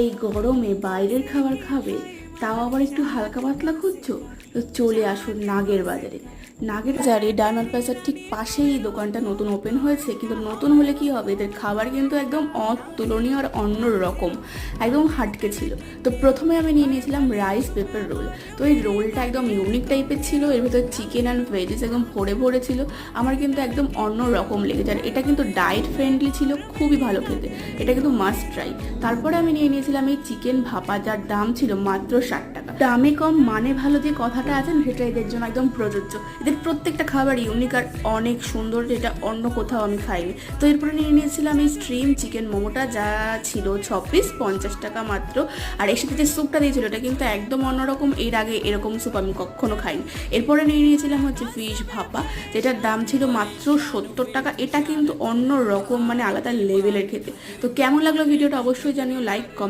এই গরমে বাইরের খাবার খাবে, তাও আবার একটু হালকা পাতলা খুঁজছো, তো চলে আসুন নাগের বাজারে। নাগের বাজারে ডায়মন্ড প্লাজার ঠিক পাশেই এই দোকানটা নতুন ওপেন হয়েছে, কিন্তু নতুন হলে কি হবে, এদের খাবার কিন্তু একদম অতুলনীয় আর অন্য রকম, একদম হাটকে ছিল। তো প্রথমে আমি নিয়ে নিয়েছিলাম রাইস পেপার রোল। তো এই রোলটা একদম ইউনিক টাইপের ছিল, এর ভিতরে চিকেন অ্যান্ড ভেজিস একদম ভরে ভরে ছিল। আমার কিন্তু একদম অন্য রকম লেগেছে, আর এটা কিন্তু ডায়েট ফ্রেন্ডলি ছিল, খুবই ভালো খেতে, এটা কিন্তু মাস্ট ট্রাই। তারপরে আমি নিয়ে নিয়েছিলাম এই চিকেন ভাপা, যার দাম ছিল মাত্র 60 টাকা। দামে কম মানে ভালো যে কথাটা আছে সেটা এদের জন্য একদম প্রযোজ্য। এদের প্রত্যেকটা খাবার ইউনিক আর অনেক সুন্দর, যেটা অন্য কোথাও আমি খাইনি। তো এরপরে নিয়ে নিয়েছিলাম এই স্ট্রিম চিকেন মোমোটা, যা ছিল 6 পিস, 50 টাকা মাত্র। আর এর সাথে যে স্যুপটা দিয়েছিল এটা কিন্তু একদম অন্যরকম, এর আগে এরকম স্যুপ আমি কখনো খাইনি। এরপরে নিয়ে নিয়েছিলাম হচ্ছে ফিশ ভাপা, যেটার দাম ছিল মাত্র 70 টাকা। এটা কিন্তু অন্য রকম, মানে আলাদা লেভেলের খেতে। তো কেমন লাগলো ভিডিওটা অবশ্যই জানিও, লাইক কমেন্ট